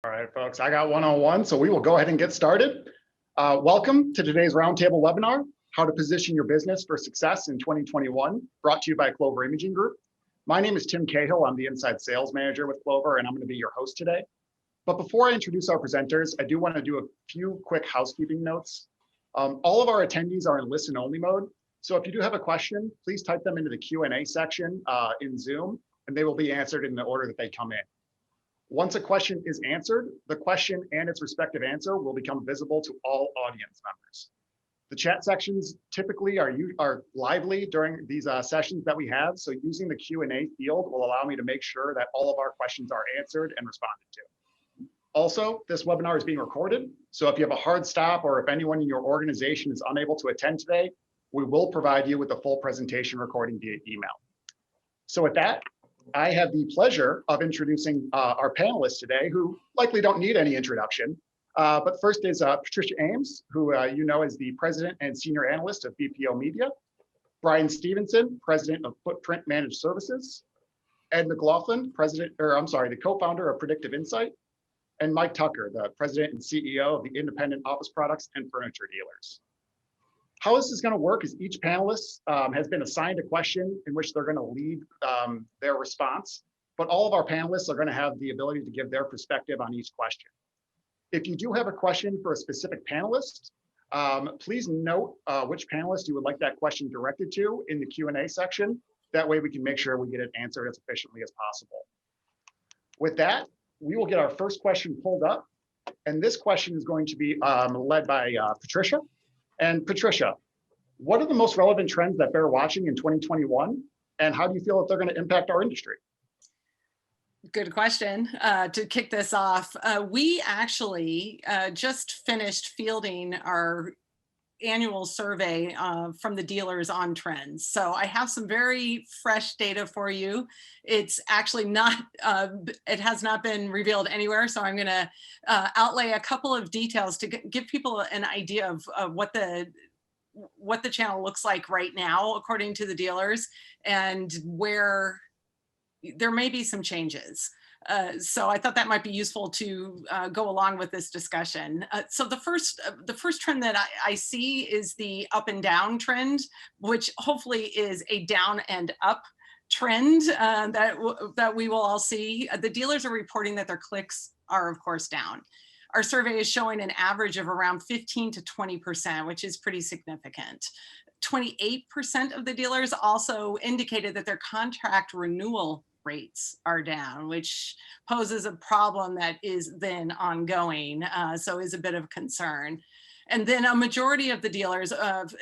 All right, folks, I got one-on-one, so we will go ahead and get started. Welcome to today's roundtable webinar, How to Position Your Business for Success in 2021, brought to you by Clover Imaging Group. My name is Tim Cahill. I'm the Inside Sales Manager with Clover, and I'm going to be your host today. But before I introduce our presenters, I do want to do a few quick housekeeping notes. All of our attendees are in listen-only mode, so if you do have a question, please type them into the Q&A section in Zoom, and they will be answered in the order that they come in. Once a question is answered, the question and its respective answer will become visible to all audience members. The chat sections typically are lively during these sessions that we have, so using the Q&A field will allow me to make sure that all of our questions are answered and responded to. Also, this webinar is being recorded, so if you have a hard stop or if anyone in your organization is unable to attend today, we will provide you with a full presentation recording via email. So with that, I have the pleasure of introducing our panelists today, who likely don't need any introduction. But first is Patricia Ames, who you know is the President and Senior Analyst of BPO Media. Brian Stevenson, President of Footprint Managed Services. Ed McLaughlin, the co-founder of Predictive InSight. And Mike Tucker, the President and CEO of the Independent Office Products and Furniture Dealers. How this is going to work is each panelist has been assigned a question in which they're going to lead their response, but all of our panelists are going to have the ability to give their perspective on each question. If you do have a question for a specific panelist, please note which panelist you would like that question directed to in the Q&A section. That way we can make sure we get it answered as efficiently as possible. With that, we will get our first question pulled up, and this question is going to be led by Patricia. And Patricia, what are the most relevant trends that bear watching in 2021? And how do you feel that they're going to impact our industry? Good question. To kick this off, we actually just finished fielding our annual survey from the dealers on trends. So I have some very fresh data for you. It's actually not, it has not been revealed anywhere. So I'm going to outlay a couple of details to give people an idea of what the channel looks like right now, according to the dealers, and where there may be some changes. So I thought that might be useful to go along with this discussion. So the first trend that I see is the up and down trend, which hopefully is a down and up trend that we will all see. The dealers are reporting that their clicks are, of course, down. Our survey is showing an average of around 15 to 20%, which is pretty significant. 28% of the dealers also indicated that their contract renewal rates are down, which poses a problem that is then ongoing, so is a bit of concern. And then a majority of the dealers,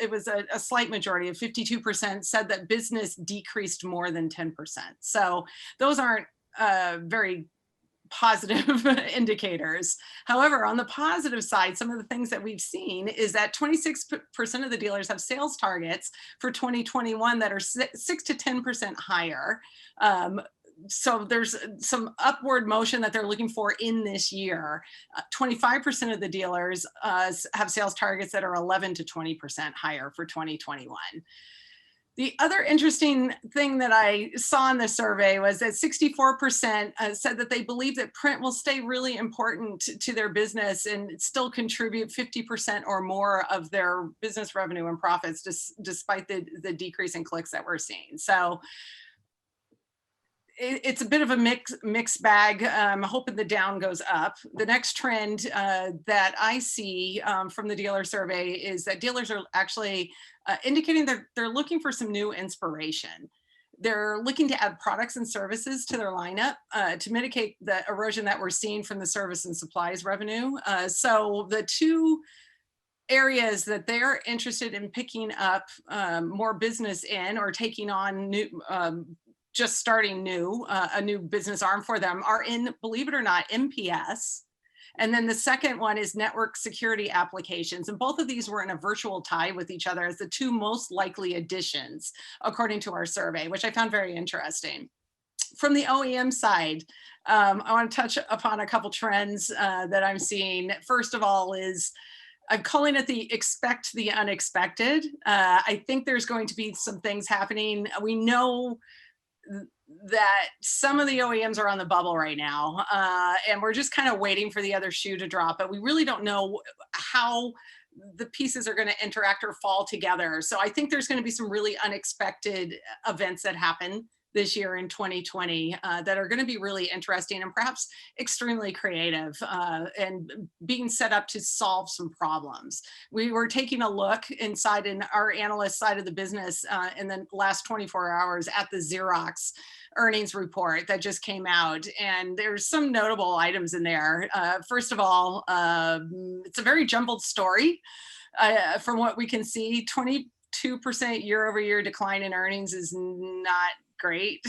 it was a slight majority of 52% said that business decreased more than 10%. So those aren't very positive indicators. However, on the positive side, some of the things that we've seen is that 26% of the dealers have sales targets for 2021 that are 6 to 10% higher. So there's some upward motion that they're looking for in this year. 25% of the dealers have sales targets that are 11 to 20% higher for 2021. The other interesting thing that I saw in the survey was that 64% said that they believe that print will stay really important to their business and still contribute 50% or more of their business revenue and profits, despite the decrease in clicks that we're seeing. So it's a bit of a mixed bag. I'm hoping the down goes up. The next trend that I see from the dealer survey is that dealers are actually indicating that they're looking for some new inspiration. They're looking to add products and services to their lineup to mitigate the erosion that we're seeing from the service and supplies revenue. So the two areas that they're interested in picking up more business in or taking on new just starting new, a new business arm for them are in, believe it or not, MPS. And then the second one is network security applications. And both of these were in a virtual tie with each other as the two most likely additions, according to our survey, which I found very interesting. From the OEM side, I want to touch upon a couple trends that I'm seeing. First of all is, I'm calling it the expect the unexpected. I think there's going to be some things happening. We know that some of the OEMs are on the bubble right now, and we're just kind of waiting for the other shoe to drop, but we really don't know how the pieces are going to interact or fall together. So I think there's going to be some really unexpected events that happen this year in 2020 that are going to be really interesting and perhaps extremely creative and being set up to solve some problems. We were taking a look inside in our analyst side of the business in the last 24 hours at the Xerox earnings report that just came out, and there's some notable items in there. First of all, it's a very jumbled story. From what we can see, 22% year-over-year decline in earnings is not great,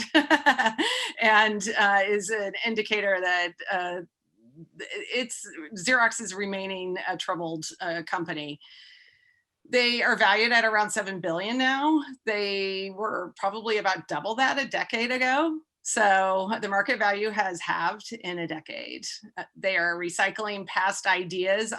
and is an indicator that Xerox is remaining a troubled company. They are valued at around 7 billion now. They were probably about double that a decade ago. So the market value has halved in a decade. They are recycling past ideas.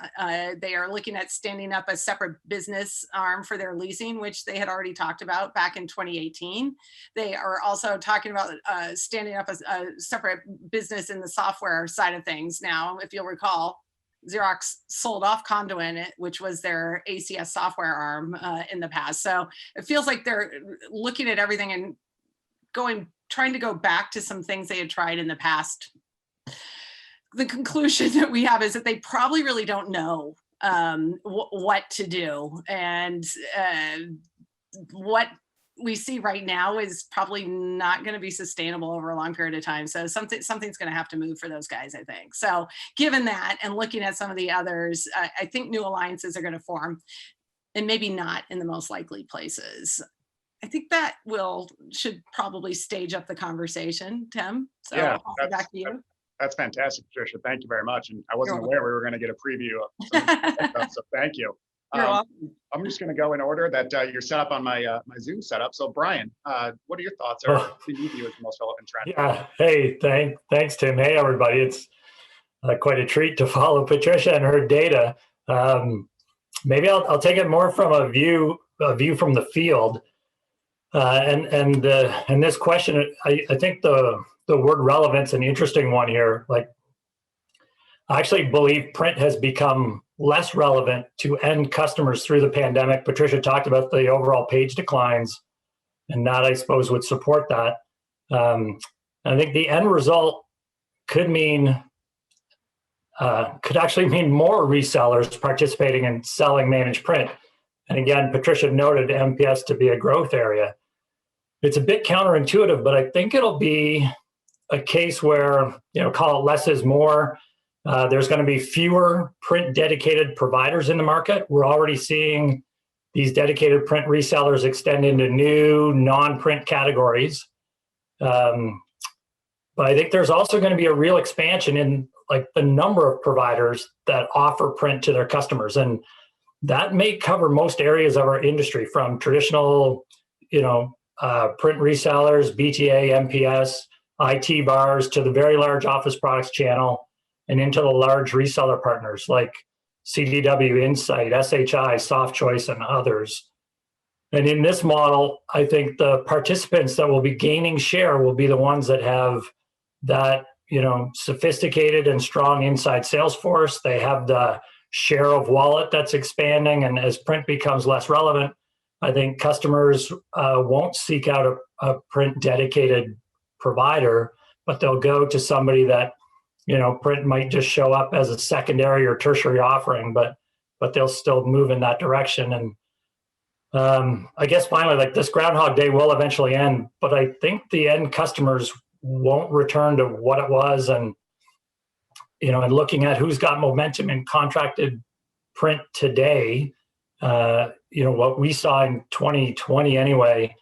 They are looking at standing up a separate business arm for their leasing, which they had already talked about back in 2018. They are also talking about standing up a separate business in the software side of things. Now, if you'll recall, Xerox sold off Conduit, which was their ACS software arm in the past. So it feels like they're looking at everything and trying to go back to some things they had tried in the past. The conclusion that we have is that they probably really don't know what to do. And what we see right now is probably not going to be sustainable over a long period of time. So something's going to have to move for those guys, I think. So given that and looking at some of the others, I think new alliances are going to form, and maybe not in the most likely places. I think that should probably stage up the conversation, Tim. So Yeah, I'll pass it back to you. That's fantastic, Patricia. Thank you very much. And I wasn't aware we were going to get a preview of some stuff, so thank you. You're welcome. I'm just going to go in order that you're set up on my my Zoom setup. So Brian, what are your thoughts? Or what do you view as the most relevant trend? Yeah. Hey, thanks, Tim. Hey, everybody. It's quite a treat to follow Patricia and her data. Maybe I'll take it more from a view from the field. And this question, I think the word relevance an interesting one here. Like, I actually believe print has become less relevant to end customers through the pandemic. Patricia talked about the overall page declines, and that, I suppose, would support that. I think the end result could actually mean more resellers participating in selling managed print. And again, Patricia noted MPS to be a growth area. It's a bit counterintuitive, but I think it'll be a case where, call it less is more. There's going to be fewer print dedicated providers in the market. We're already seeing these dedicated print resellers extend into new non-print categories. But I think there's also going to be a real expansion in the number of providers that offer print to their customers. And that may cover most areas of our industry, from traditional, print resellers, BTA, MPS, IT bars, to the very large office products channel, and into the large reseller partners like CDW, Insight, SHI, SoftChoice, and others. And in this model, I think the participants that will be gaining share will be the ones that have that, sophisticated and strong inside sales force. They have the share of wallet that's expanding, and as print becomes less relevant, I think customers won't seek out a print dedicated provider, but they'll go to somebody that, print might just show up as a secondary or tertiary offering, but they'll still move in that direction. And I guess finally, this Groundhog Day will eventually end, but I think the end customers won't return to what it was. And, and looking at who's got momentum in contracted print today, what we saw in 2020 anyway,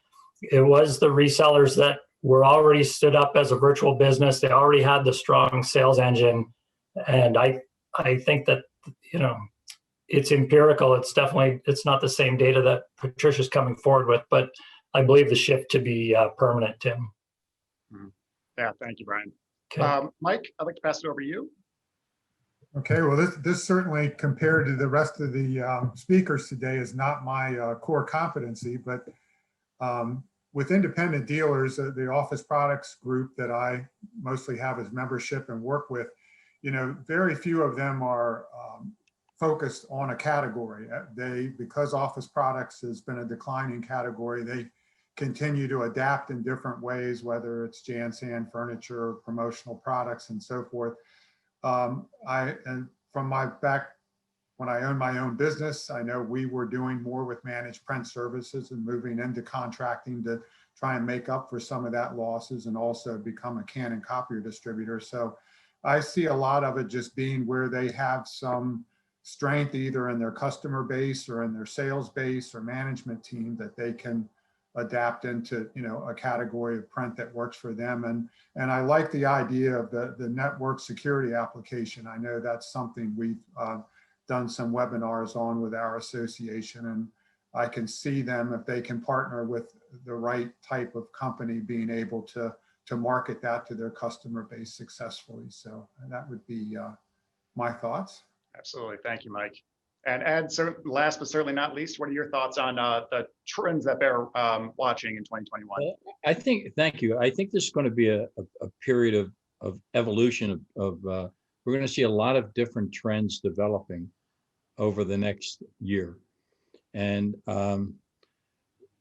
it was the resellers that were already stood up as a virtual business. They already had the strong sales engine. And I think that, it's empirical. It's not the same data that Patricia's coming forward with, but I believe the shift to be permanent, Tim. Mm-hmm. Yeah, thank you, Brian. Okay. Mike, I'd like to pass it over to you. Okay, well, this certainly, compared to the rest of the speakers today, is not my core competency, but with independent dealers, the office products group that I mostly have as membership and work with, very few of them are focused on a category. Because office products has been a declining category, they continue to adapt in different ways, whether it's Jansan furniture, promotional products, and so forth. And from my back, when I owned my own business, I know we were doing more with managed print services and moving into contracting to try and make up for some of that losses and also become a Canon copier distributor. So I see a lot of it just being where they have some strength either in their customer base or in their sales base or management team that they can adapt into, a category of print that works for them. And I like the idea of the network security application. I know that's something we've done some webinars on with our association, and I can see them, if they can partner with the right type of company, being able to market that to their customer base successfully. So that would be my thoughts. Absolutely. Thank you, Mike. And Ed, so last but certainly not least, what are your thoughts on the trends that they're watching in 2021? Thank you. I think this is going to be a period of evolution we're going to see a lot of different trends developing over the next year. And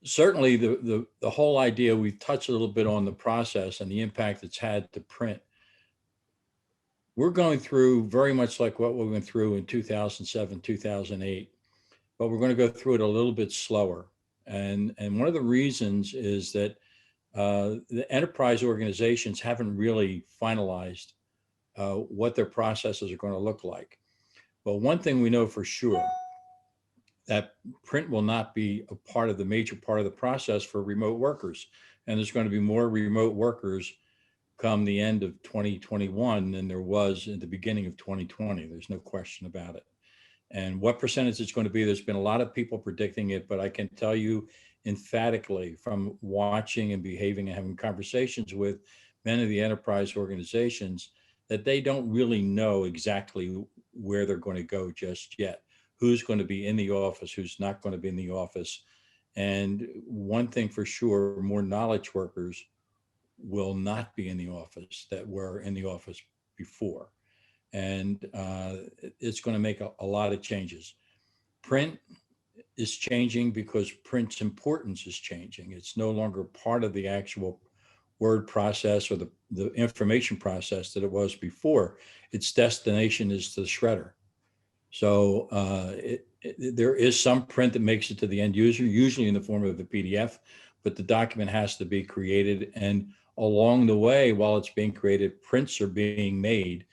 certainly the whole idea, we've touched a little bit on the process and the impact it's had to print. We're going through very much like what we went through in 2007, 2008, but we're going to go through it a little bit slower. And one of the reasons is that the enterprise organizations haven't really finalized what their processes are going to look like. But one thing we know for sure, that print will not be a major part of the process for remote workers. And there's going to be more remote workers come the end of 2021 than there was in the beginning of 2020. There's no question about it. And what percentage it's going to be, there's been a lot of people predicting it, but I can tell you emphatically from watching and behaving and having conversations with many of the enterprise organizations that they don't really know exactly where they're going to go just yet. Who's going to be in the office, who's not going to be in the office. And one thing for sure, more knowledge workers will not be in the office that were in the office before. And it's going to make a lot of changes. Print is changing because print's importance is changing. It's no longer part of the actual word process or the information process that it was before. Its destination is the shredder. So there is some print that makes it to the end user, usually in the form of a PDF, but the document has to be created. And along the way, while it's being created, prints are being made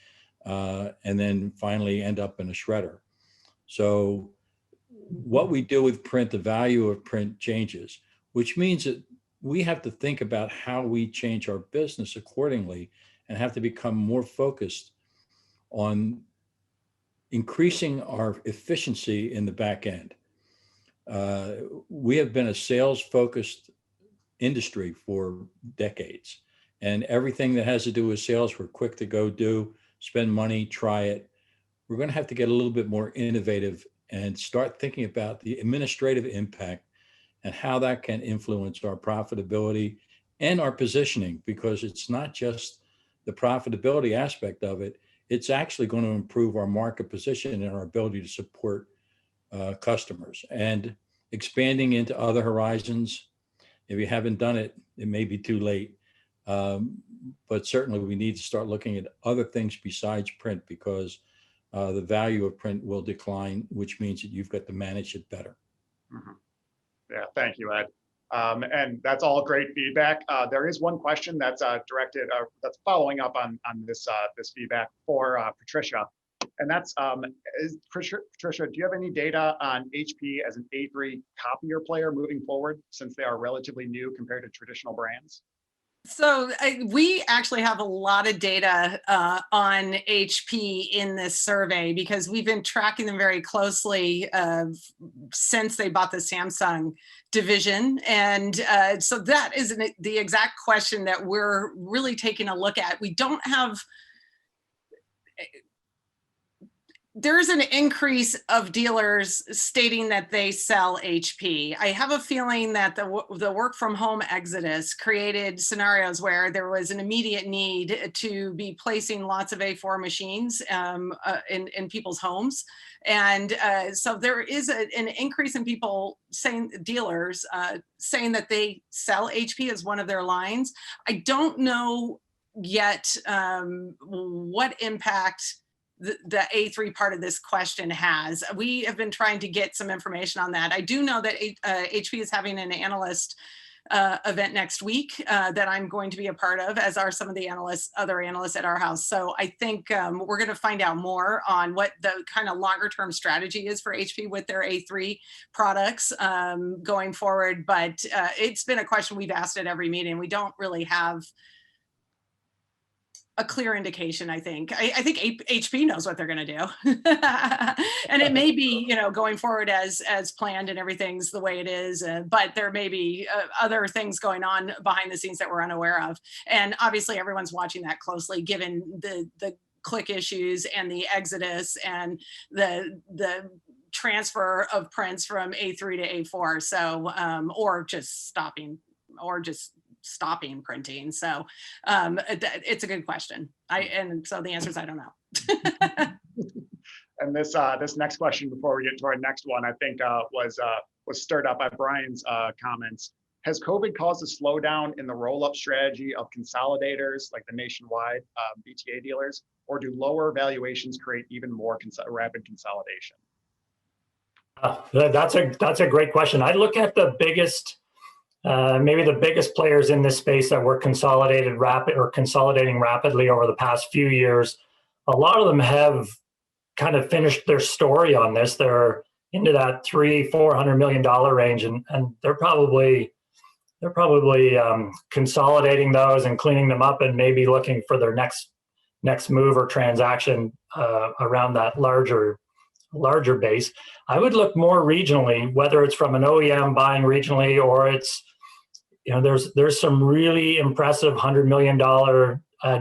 and then finally end up in a shredder. So what we do with print, the value of print changes, which means that we have to think about how we change our business accordingly and have to become more focused on increasing our efficiency in the back end. We have been a sales-focused industry for decades, and everything that has to do with sales, we're quick to go do, spend money, try it. We're going to have to get a little bit more innovative and start thinking about the administrative impact and how that can influence our profitability and our positioning, because it's not just the profitability aspect of it, it's actually going to improve our market position and our ability to support customers. And expanding into other horizons, if you haven't done it, it may be too late. But certainly we need to start looking at other things besides print, because the value of print will decline, which means that you've got to manage it better. Mm-hmm. Yeah, thank you, Ed. And that's all great feedback. There is one question that's directed, that's following up on this feedback for Patricia. And that's, Patricia, do you have any data on HP as an A3 copier player moving forward, since they are relatively new compared to traditional brands? So we actually have a lot of data on HP in this survey, because we've been tracking them very closely since they bought the Samsung division. And so that is the exact question that we're really taking a look at. We don't have there's an increase of dealers stating that they sell HP. I have a feeling that the work from home exodus created scenarios where there was an immediate need to be placing lots of A4 machines in people's homes. And so there is an increase in people saying, dealers saying that they sell HP as one of their lines. I don't know yet what impact the A3 part of this question has. We have been trying to get some information on that. I do know that HP is having an analyst event next week that I'm going to be a part of, as are some of the other analysts at our house. So I think we're going to find out more on what the kind of longer term strategy is for HP with their A3 products going forward. But it's been a question we've asked at every meeting. We don't really have a clear indication. I think HP knows what they're going to do, and it may be, going forward as planned and everything's the way it is. But there may be other things going on behind the scenes that we're unaware of, and obviously everyone's watching that closely, given the click issues and the exodus and the transfer of prints from A3 to A4. So or just stopping printing. So it's a good question. And so the answer is I don't know. And this next question before we get to our next one, I think was stirred up by Brian's comments. Has COVID caused a slowdown in the roll-up strategy of consolidators like the nationwide BTA dealers, or do lower valuations create even more rapid consolidation? That's a great question. I look at the biggest, maybe the biggest players in this space that were consolidating rapidly over the past few years. A lot of them have kind of finished their story on this. They're into that $300-400 million range, and they're probably consolidating those and cleaning them up, and maybe looking for their next move or transaction around that larger base. I would look more regionally, whether it's from an OEM buying regionally, or it's, there's some really impressive $100 million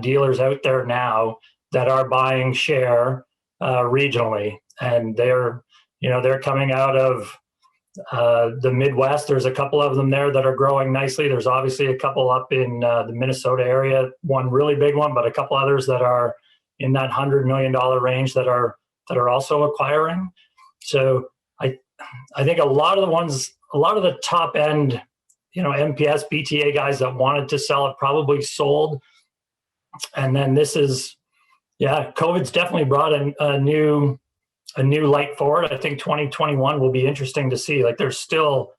dealers out there now that are buying share regionally, and they're coming out of the Midwest. There's a couple of them there that are growing nicely. There's obviously a couple up in the Minnesota area, one really big one, but a couple others that are in that $100 million range that are also acquiring. So I think a lot of the top end, MPS, BTA guys that wanted to sell it probably sold. And then COVID's definitely brought a new light forward. I think 2021 will be interesting to see. Like, there's still,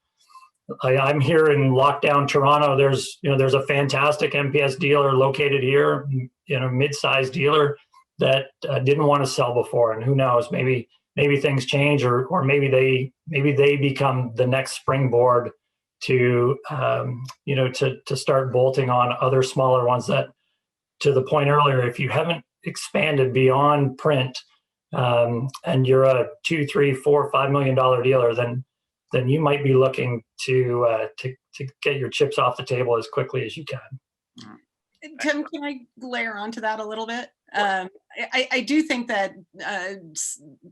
I'm here in lockdown Toronto. There's a fantastic MPS dealer located here, mid-sized dealer that didn't want to sell before. And who knows, maybe things change, or maybe they become the next springboard to start bolting on other smaller ones. That, to the point earlier, if you haven't expanded beyond print, and you're a $2, $3, $4, $5 million dealer, then you might be looking to get your chips off the table as quickly as you can. Tim, can I layer onto that a little bit? I do think that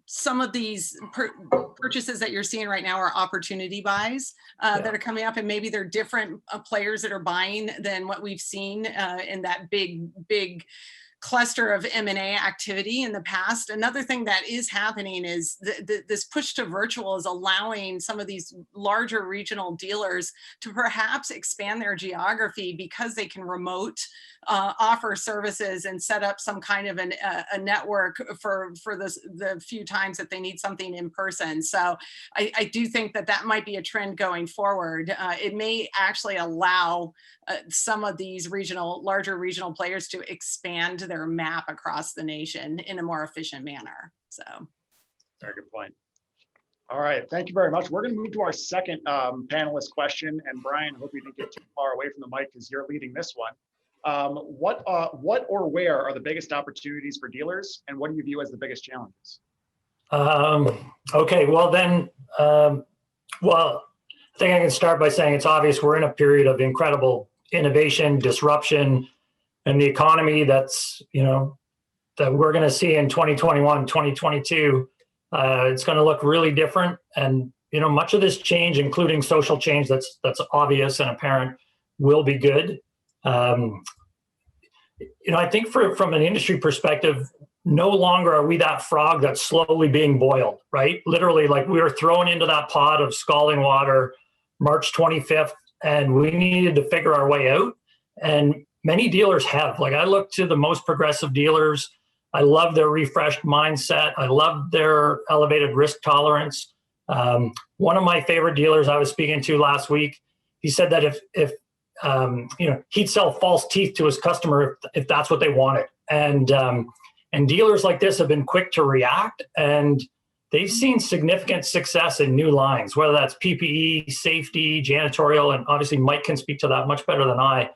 some of these purchases that you're seeing right now are opportunity buys that are coming up, and maybe they're different players that are buying than what we've seen in that big cluster of M&A activity in the past. Another thing that is happening is this push to virtual is allowing some of these larger regional dealers to perhaps expand their geography, because they can remote offer services and set up some kind of a network for the few times that they need something in person. So I do think that might be a trend going forward. It may actually allow some of these larger regional players to expand their map across the nation in a more efficient manner. So, very good point. All right, thank you very much. We're going to move to our second panelist question. And Brian, I hope you didn't get too far away from the mic because you're leading this one. What or where are the biggest opportunities for dealers, and what do you view as the biggest challenges? Okay, well then, I think I can start by saying it's obvious we're in a period of incredible innovation, disruption, and the economy that's, that we're going to see in 2021, 2022, it's going to look really different. And, much of this change, including social change that's obvious and apparent, will be good. I think from an industry perspective, no longer are we that frog that's slowly being boiled, right? Literally, like we were thrown into that pot of scalding water March 25th, and we needed to figure our way out. And many dealers have. Like, I look to the most progressive dealers. I love their refreshed mindset. I love their elevated risk tolerance. One of my favorite dealers I was speaking to last week, he said that if he'd sell false teeth to his customer if that's what they wanted. And dealers like this have been quick to react, and they've seen significant success in new lines, whether that's PPE, safety, janitorial, and obviously Mike can speak to that much better than I.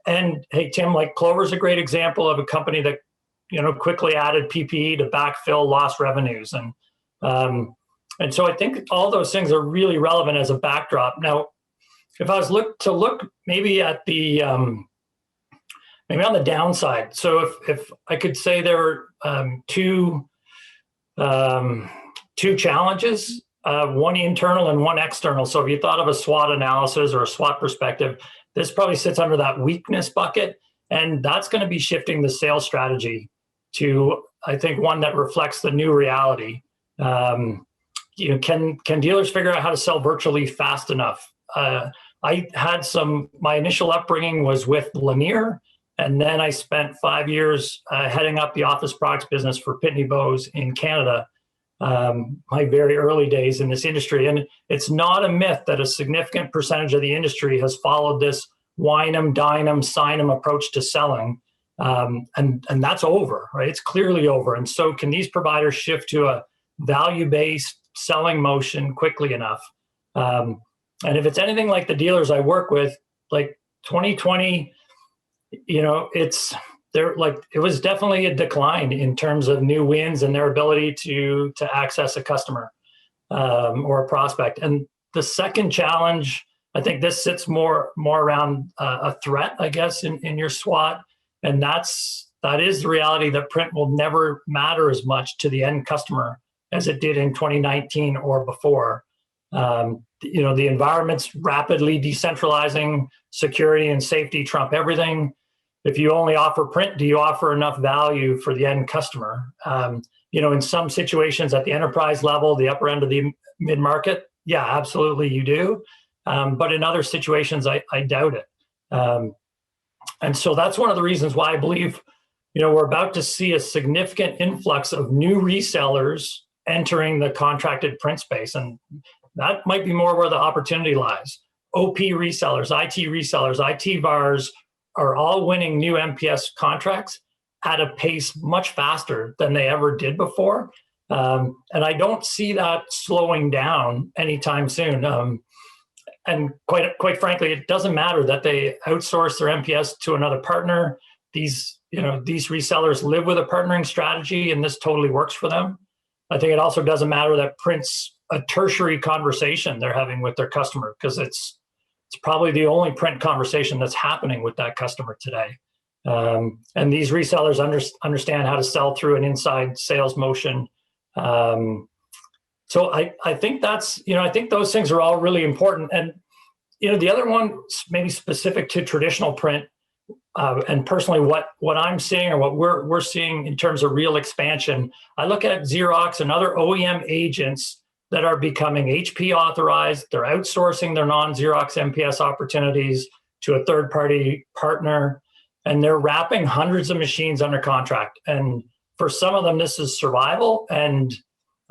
And hey, Tim, like Clover's a great example of a company that, quickly added PPE to backfill lost revenues. And so I think all those things are really relevant as a backdrop. Now, if I was to look maybe at the, maybe on the downside. So if I could say there were two challenges, one internal and one external. So if you thought of a SWOT analysis or a SWOT perspective, this probably sits under that weakness bucket. And that's going to be shifting the sales strategy to, I think, one that reflects the new reality. Can dealers figure out how to sell virtually fast enough? I had my initial upbringing was with Lanier, and then I spent 5 years heading up the office products business for Pitney Bowes in Canada, my very early days in this industry. And it's not a myth that a significant percentage of the industry has followed this wine 'em, dine 'em, sign 'em approach to selling. And that's over, right? It's clearly over. And so can these providers shift to a value-based selling motion quickly enough? And if it's anything like the dealers I work with, like 2020, it was definitely a decline in terms of new wins and their ability to access a customer or a prospect. And the second challenge, I think this sits more around a threat, I guess, in your SWOT, and that is the reality that print will never matter as much to the end customer as it did in 2019 or before. The environment's rapidly decentralizing, security and safety trump everything. If you only offer print, do you offer enough value for the end customer? In some situations at the enterprise level, the upper end of the mid-market, yeah, absolutely you do. But in other situations, I doubt it. And so that's one of the reasons why I believe, we're about to see a significant influx of new resellers entering the contracted print space. And that might be more where the opportunity lies. OP resellers, IT VARs are all winning new MPS contracts at a pace much faster than they ever did before. And I don't see that slowing down anytime soon. And quite frankly, it doesn't matter that they outsource their MPS to another partner. These resellers live with a partnering strategy, and this totally works for them. I think it also doesn't matter that print's a tertiary conversation they're having with their customer, because it's probably the only print conversation that's happening with that customer today. And these resellers understand how to sell through an inside sales motion. So I think I think those things are all really important. And, the other one, maybe specific to traditional print, and personally what I'm seeing or what we're seeing in terms of real expansion, I look at Xerox and other OEM agents that are becoming HP authorized. They're outsourcing their non-Xerox MPS opportunities to a third-party partner, and they're wrapping hundreds of machines under contract. And for some of them, this is survival. And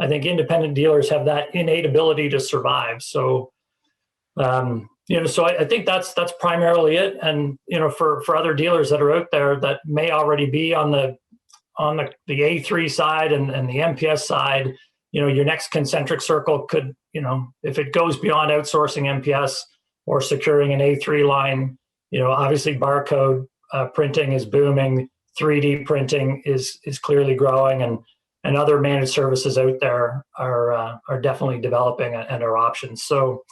I think independent dealers have that innate ability to survive. So, so I think that's primarily it. And, for other dealers that are out there that may already be on the A3 side and the MPS side, your next concentric circle could, if it goes beyond outsourcing MPS or securing an A3 line, obviously barcode printing is booming, 3D printing is clearly growing, and other managed services out there are definitely developing and are options. So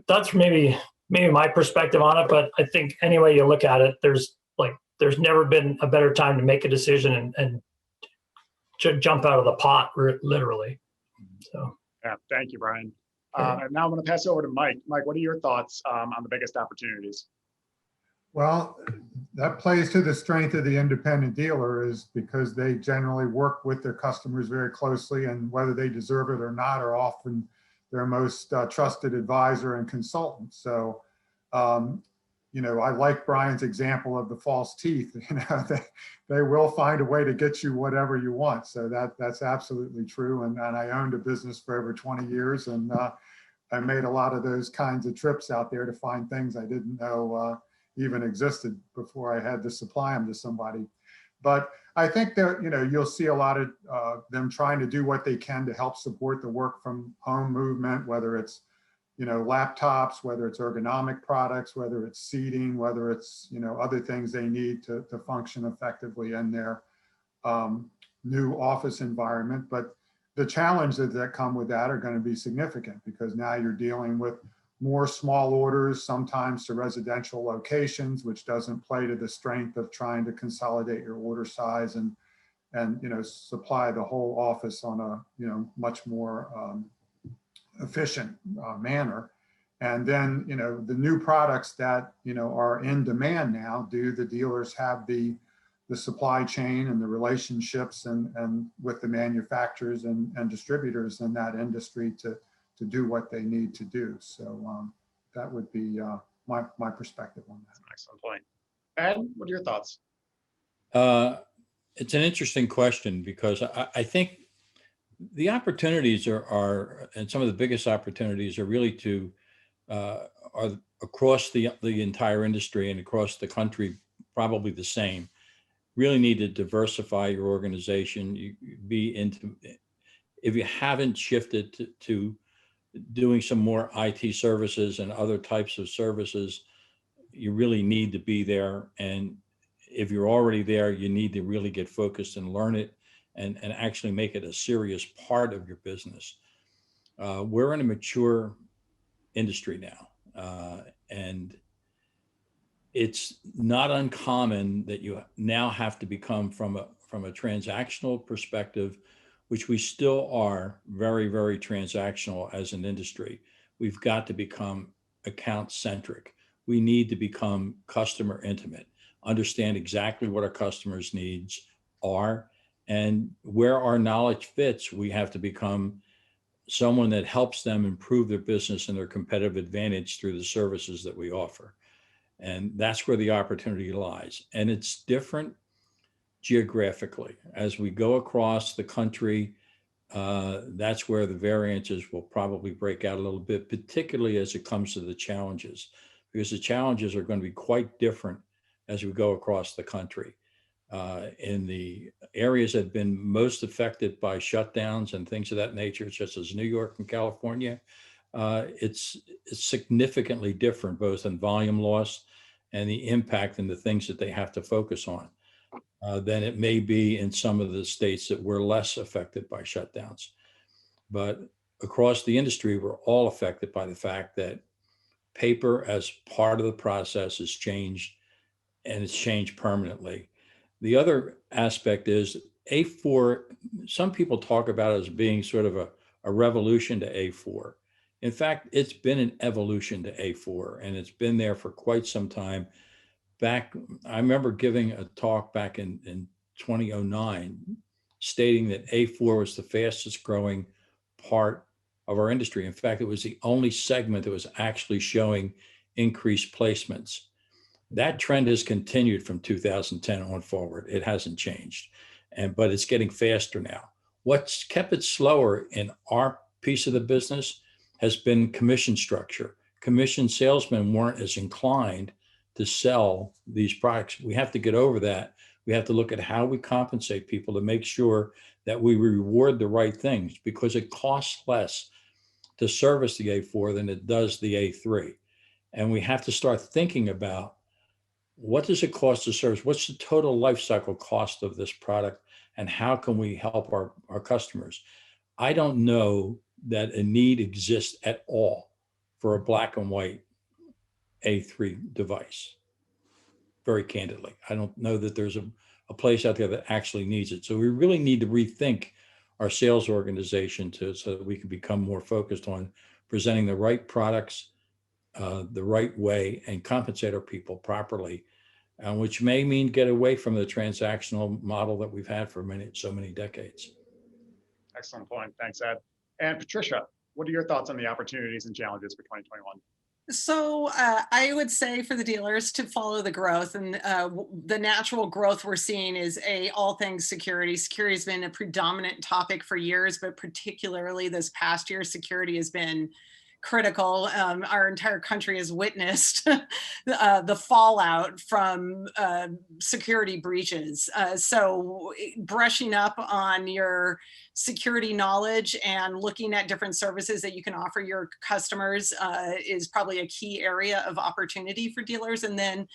that's maybe my perspective on it. But I think any way you look at it, there's like there's never been a better time to make a decision and to jump out of the pot, literally. So. Yeah, thank you, Brian. Sure. And now I'm going to pass it over to Mike. Mike, what are your thoughts on the biggest opportunities? Well, that plays to the strength of the independent dealer, is because they generally work with their customers very closely, and whether they deserve it or not are often their most trusted advisor and consultant. So, you know, I like Brian's example of the false teeth. You know, they will find a way to get you whatever you want. So that's absolutely true. And I owned a business for over 20 years, and I made a lot of those kinds of trips out there to find things I didn't know even existed before I had to supply them to somebody. But I think that, you know, you'll see a lot of them trying to do what they can to help support the work from home movement, whether it's, you know, laptops, whether it's ergonomic products, whether it's seating, whether it's, you know, other things they need to function effectively in their new office environment. But the challenges that come with that are going to be significant, because now you're dealing with more small orders, sometimes to residential locations, which doesn't play to the strength of trying to consolidate your order size and you know, supply the whole office on a, you know, much more efficient manner. And then, you know, the new products that, you know, are in demand now, do the dealers have the supply chain and the relationships and with the manufacturers and distributors in that industry to do what they need to do? So that would be my perspective on that. That's an excellent point. Ed, what are your thoughts? It's an interesting question, because I think the opportunities are, and some of the biggest opportunities are really are across the entire industry and across the country, probably the same. Really need to diversify your organization. You be into, if you haven't shifted to doing some more IT services and other types of services, you really need to be there. And if you're already there, you need to really get focused and learn it and actually make it a serious part of your business. We're in a mature industry now, and it's not uncommon that you now have to become, from a transactional perspective, which we still are very, very transactional as an industry. We've got to become account centric. We need to become customer intimate, understand exactly what our customers' needs are, and where our knowledge fits, we have to become someone that helps them improve their business and their competitive advantage through the services that we offer. And that's where the opportunity lies. And it's different geographically. As we go across the country, that's where the variances will probably break out a little bit, particularly as it comes to the challenges, because the challenges are going to be quite different as we go across the country. In the areas that have been most affected by shutdowns and things of that nature, such as New York and California, it's significantly different, both in volume loss and the impact and the things that they have to focus on, than it may be in some of the states that were less affected by shutdowns. But across the industry, we're all affected by the fact that paper as part of the process has changed, and it's changed permanently. The other aspect is A4, some people talk about it as being sort of a revolution to A4. In fact, it's been an evolution to A4, and it's been there for quite some time. I remember giving a talk back in 2009, stating that A4 was the fastest growing part of our industry. In fact, it was the only segment that was actually showing increased placements. That trend has continued from 2010 on forward. It hasn't changed, but it's getting faster now. What's kept it slower in our piece of the business has been commission structure. Commission salesmen weren't as inclined to sell these products. We have to get over that. We have to look at how we compensate people to make sure that we reward the right things, because it costs less to service the A4 than it does the A3. And we have to start thinking about, what does it cost to service? What's the total life cycle cost of this product? And how can we help our customers? I don't know that a need exists at all for a black and white A3 device. very candidly. I don't know that there's a place out there that actually needs it. So we really need to rethink our sales organization so that we can become more focused on presenting the right products the right way and compensate our people properly, which may mean get away from the transactional model that we've had for so many decades. Excellent point. Thanks, Ed. And Patricia, what are your thoughts on the opportunities and challenges for 2021? So I would say for the dealers to follow the growth, and the natural growth we're seeing is all things security. Security has been a predominant topic for years, but particularly this past year, security has been critical. Our entire country has witnessed the fallout from security breaches. So brushing up on your security knowledge and looking at different services that you can offer your customers is probably a key area of opportunity for dealers. And then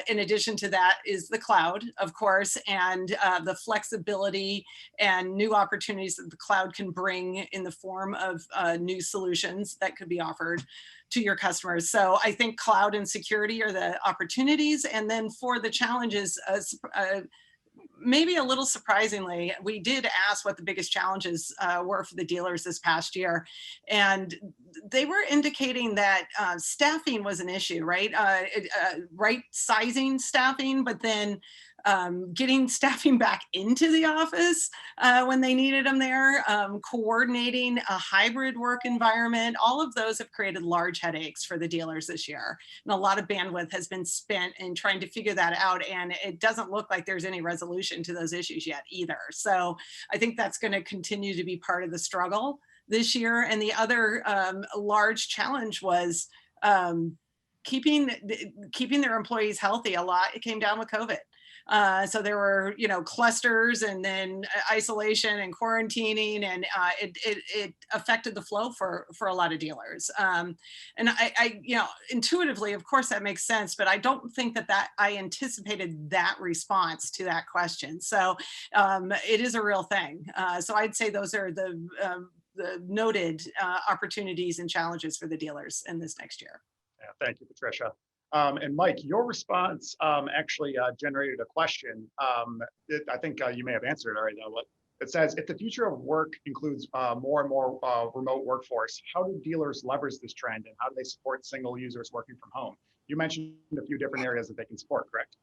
in addition to that is the cloud, of course, and the flexibility and new opportunities that the cloud can bring in the form of new solutions that could be offered to your customers. So I think cloud and security are the opportunities. And then for the challenges, maybe a little surprisingly, we did ask what the biggest challenges were for the dealers this past year. And they were indicating that staffing was an issue, right? Right sizing staffing, but then getting staffing back into the office when they needed them there, coordinating a hybrid work environment. All of those have created large headaches for the dealers this year. And a lot of bandwidth has been spent in trying to figure that out. And it doesn't look like there's any resolution to those issues yet either. So I think that's going to continue to be part of the struggle this year. And the other large challenge was keeping their employees healthy. A lot, it came down with COVID. So there were, clusters and then isolation and quarantining, and it affected the flow for a lot of dealers. And I intuitively, of course, that makes sense, but I don't think that I anticipated that response to that question. So it is a real thing. So I'd say those are the noted opportunities and challenges for the dealers in this next year. Yeah, thank you, Patricia. And Mike, your response actually generated a question. I think you may have answered it already, though. It says, if the future of work includes more and more remote workforce, how do dealers leverage this trend, and how do they support single users working from home? You mentioned a few different areas that they can support, correct?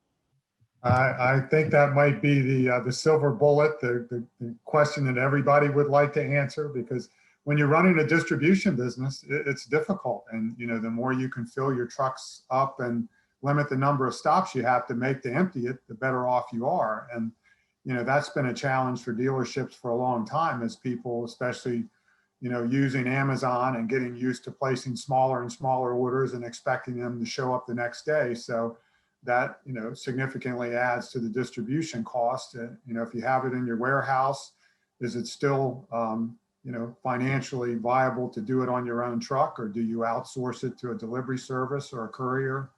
I think that might be the silver bullet, the question that everybody would like to answer, because when you're running a distribution business, it's difficult. And the more you can fill your trucks up and limit the number of stops you have to make to empty it, the better off you are. And that's been a challenge for dealerships for a long time, as people, especially using Amazon and getting used to placing smaller and smaller orders and expecting them to show up the next day. So that significantly adds to the distribution cost. If you have it in your warehouse, is it still financially viable to do it on your own truck, or do you outsource it to a delivery service or a courier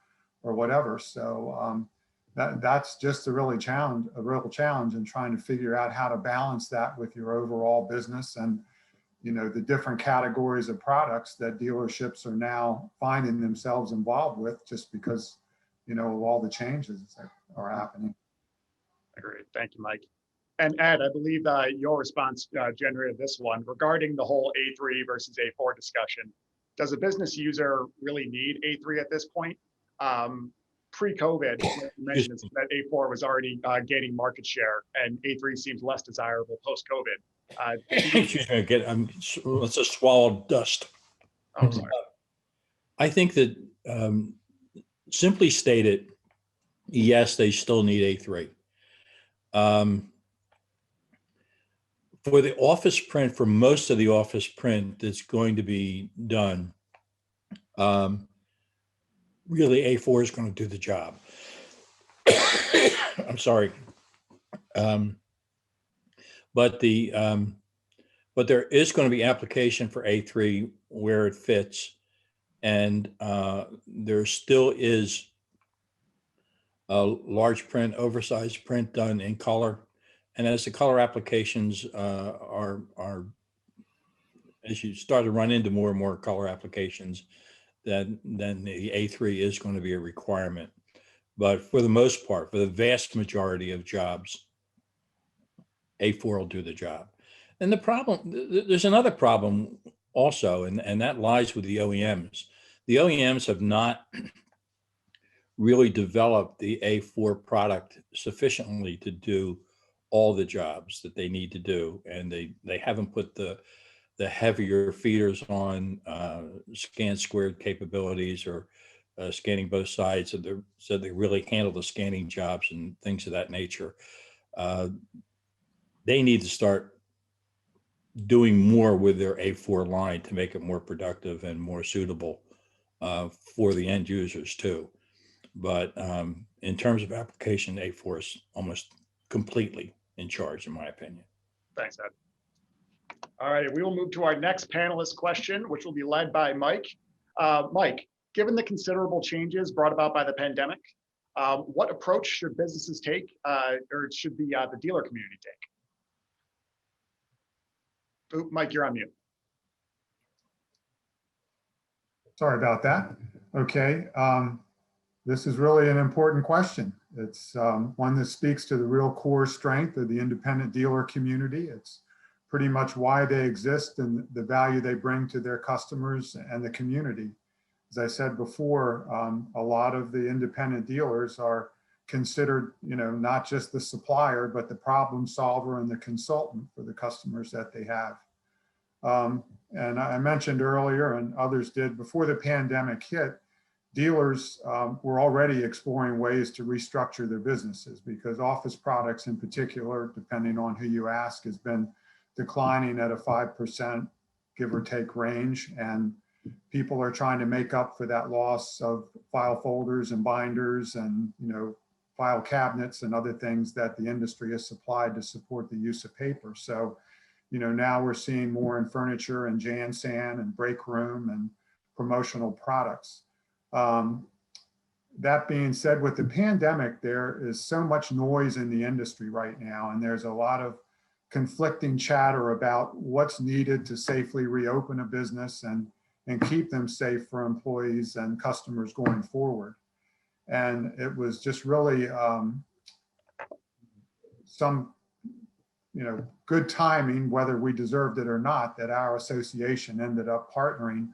or whatever? So that's just a real challenge in trying to figure out how to balance that with your overall business and the different categories of products that dealerships are now finding themselves involved with, just because of all the changes that are happening. Agreed. Thank you, Mike. And Ed, I believe your response generated this one regarding the whole A3 versus A4 discussion. Does a business user really need A3 at this point? Pre-COVID, you mentioned that A4 was already gaining market share, and A3 seems less desirable post-COVID. Excuse me, let's just swallow dust. Oh, sorry. I think that simply stated, yes, they still need A3. For the office print, for most of the office print that's going to be done, really A4 is going to do the job. I'm sorry. But there is going to be application for A3 where it fits. And there still is a large print, oversized print done in color. And as the color applications as you start to run into more and more color applications, then the A3 is going to be a requirement. But for the most part, for the vast majority of jobs, A4 will do the job. And the problem, there's another problem also, and that lies with the OEMs. The OEMs have not really developed the A4 product sufficiently to do all the jobs that they need to do. And they haven't put the heavier feeders on scan squared capabilities or scanning both sides, so they really handle the scanning jobs and things of that nature. They need to start doing more with their A4 line to make it more productive and more suitable for the end users too. But in terms of application, A4 is almost completely in charge, in my opinion. Thanks, Ed. All right, we will move to our next panelist question, which will be led by Mike. Mike, given the considerable changes brought about by the pandemic, what approach should businesses take, or should the dealer community take? Oop, Mike, you're on mute. Sorry about that. Okay. This is really an important question. It's one that speaks to the real core strength of the independent dealer community. It's pretty much why they exist and the value they bring to their customers and the community. As I said before, a lot of the independent dealers are considered, not just the supplier, but the problem solver and the consultant for the customers that they have. And I mentioned earlier, and others did, before the pandemic hit, dealers were already exploring ways to restructure their businesses, because office products in particular, depending on who you ask, has been declining at a 5% give or take range. And people are trying to make up for that loss of file folders and binders and file cabinets and other things that the industry has supplied to support the use of paper. So now we're seeing more in furniture and Jan-San and break room and promotional products. That being said, with the pandemic, there is so much noise in the industry right now, and there's a lot of conflicting chatter about what's needed to safely reopen a business and keep them safe for employees and customers going forward. And it was just really some good timing, whether we deserved it or not, that our association ended up partnering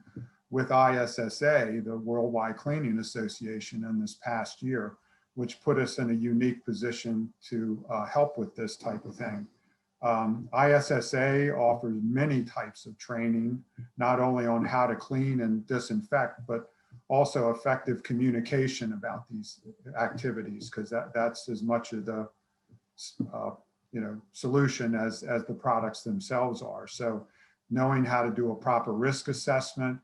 with ISSA, the Worldwide Cleaning Association, in this past year, which put us in a unique position to help with this type of thing. ISSA offers many types of training, not only on how to clean and disinfect, but also effective communication about these activities, because that's as much of the solution as the products themselves are. So knowing how to do a proper risk assessment,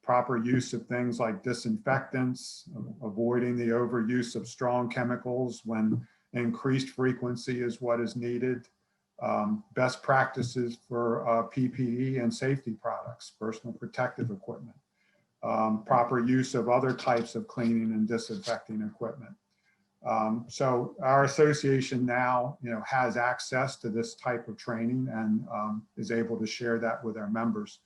proper use of things like disinfectants, avoiding the overuse of strong chemicals when increased frequency is what is needed, best practices for PPE and safety products, personal protective equipment, proper use of other types of cleaning and disinfecting equipment. So our association now, has access to this type of training and is able to share that with our members.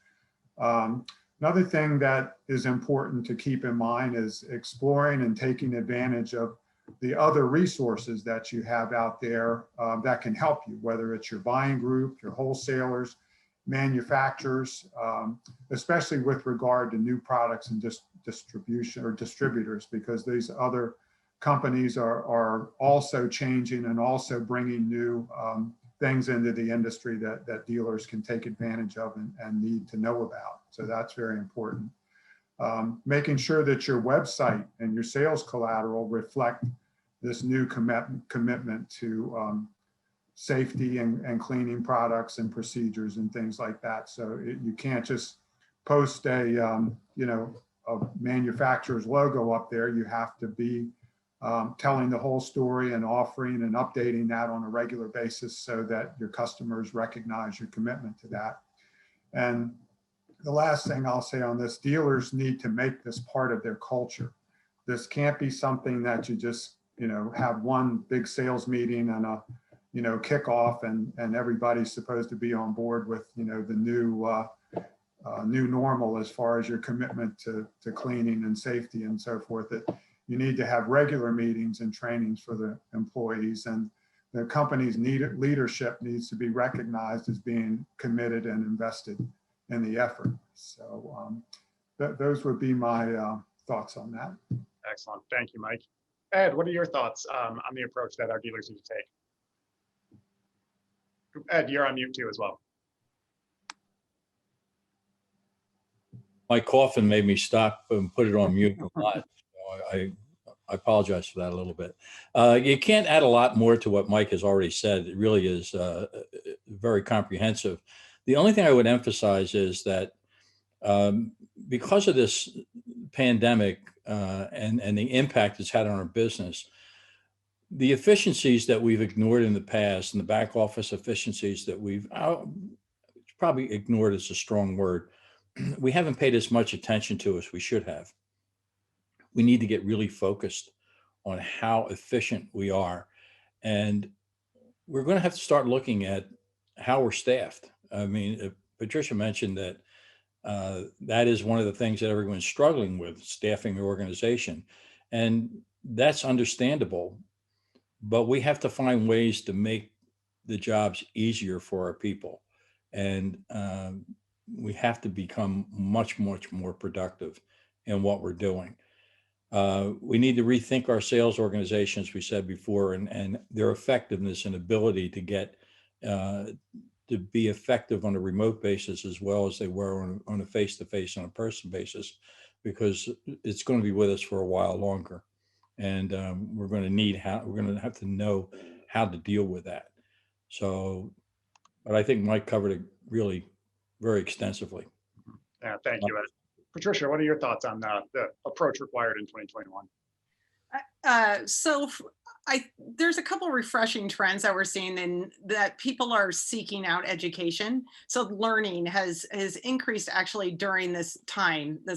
Another thing that is important to keep in mind is exploring and taking advantage of the other resources that you have out there that can help you, whether it's your buying group, your wholesalers, manufacturers, especially with regard to new products and distribution or distributors, because these other companies are also changing and also bringing new things into the industry that dealers can take advantage of and need to know about. So that's very important. Making sure that your website and your sales collateral reflect this new commitment to safety and cleaning products and procedures and things like that. So you can't just post a manufacturer's logo up there. You have to be telling the whole story and offering and updating that on a regular basis so that your customers recognize your commitment to that. And the last thing I'll say on this, dealers need to make this part of their culture. This can't be something that you just, have one big sales meeting and a, kickoff and everybody's supposed to be on board with, the new normal as far as your commitment to cleaning and safety and so forth. you need to have regular meetings and trainings for the employees, and the company's leadership needs to be recognized as being committed and invested in the effort. So those would be my thoughts on that. Excellent. Thank you, Mike. Ed, what are your thoughts on the approach that our dealers need to take? Ed, you're on mute too as well. My coughing made me stop and put it on mute a lot. So I apologize for that a little bit. You can't add a lot more to what Mike has already said. It really is very comprehensive. The only thing I would emphasize is that because of this pandemic and the impact it's had on our business, the efficiencies that we've ignored in the past and the back office efficiencies that we've probably ignored is a strong word. We haven't paid as much attention to as we should have. We need to get really focused on how efficient we are. And we're going to have to start looking at how we're staffed. I mean, Patricia mentioned that that is one of the things that everyone's struggling with, staffing the organization. And that's understandable, but we have to find ways to make the jobs easier for our people. And we have to become much, much more productive in what we're doing. We need to rethink our sales organization, as we said before, and their effectiveness and ability to get to be effective on a remote basis as well as they were on a face-to-face, on a person basis, because it's going to be with us for a while longer. And we're going to have to know how to deal with that. So, but I think Mike covered it really very extensively. Yeah, thank you, Ed. Patricia, what are your thoughts on the approach required in 2021? There's a couple refreshing trends that we're seeing, and that people are seeking out education. So learning has increased actually during this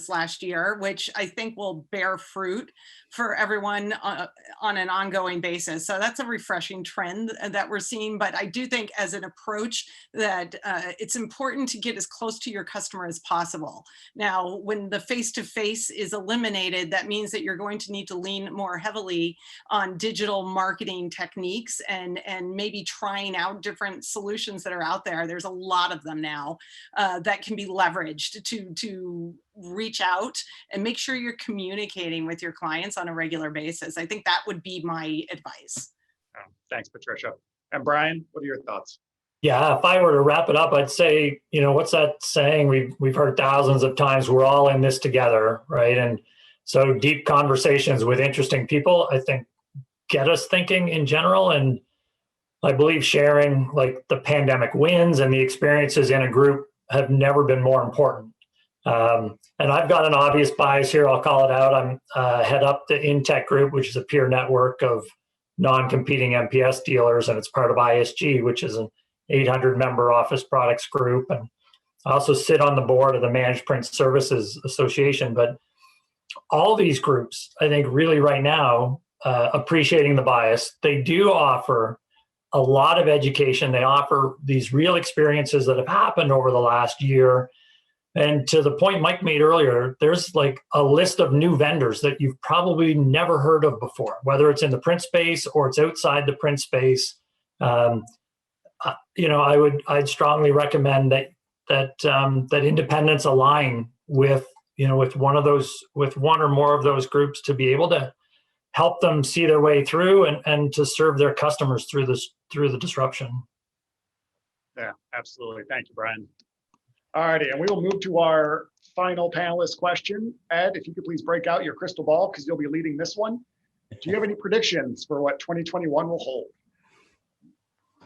last year, which I think will bear fruit for everyone on an ongoing basis. So that's a refreshing trend that we're seeing. But I do think as an approach that it's important to get as close to your customer as possible. Now, when the face-to-face is eliminated, that means that you're going to need to lean more heavily on digital marketing techniques and maybe trying out different solutions that are out there. There's a lot of them now that can be leveraged to reach out and make sure you're communicating with your clients on a regular basis. I think that would be my advice. Thanks, Patricia. And Brian, what are your thoughts? Yeah, if I were to wrap it up, I'd say, what's that saying we've heard thousands of times? We're all in this together, right? And so deep conversations with interesting people, I think, get us thinking in general. And I believe sharing like the pandemic wins and the experiences in a group have never been more important. And I've got an obvious bias here. I'll call it out. I'm head up the InTech group, which is a peer network of non-competing MPS dealers, and it's part of ISG, which is an 800-member office products group. And I also sit on the board of the Managed Print Services Association. But all these groups, I think, really right now, appreciating the bias, they do offer a lot of education. They offer these real experiences that have happened over the last year. And to the point Mike made earlier, there's like a list of new vendors that you've probably never heard of before, whether it's in the print space or it's outside the print space. I'd strongly recommend that independents align with one or more of those groups to be able to help them see their way through and to serve their customers through the disruption. Yeah, absolutely. Thank you, Brian. All righty, and we will move to our final panelist question. Ed, if you could please break out your crystal ball because you'll be leading this one. Do you have any predictions for what 2021 will hold?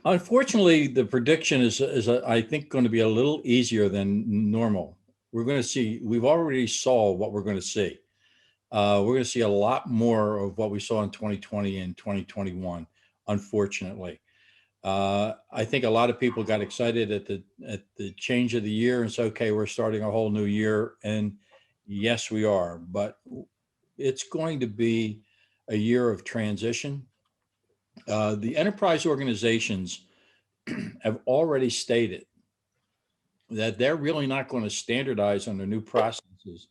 Unfortunately, the prediction is I think, going to be a little easier than normal. We're going to see, we've already saw what we're going to see. We're going to see a lot more of what we saw in 2020 and 2021, unfortunately. I think a lot of people got excited at the change of the year and said, okay, we're starting a whole new year. And yes, we are, but it's going to be a year of transition. The enterprise organizations have already stated that they're really not going to standardize on their new processes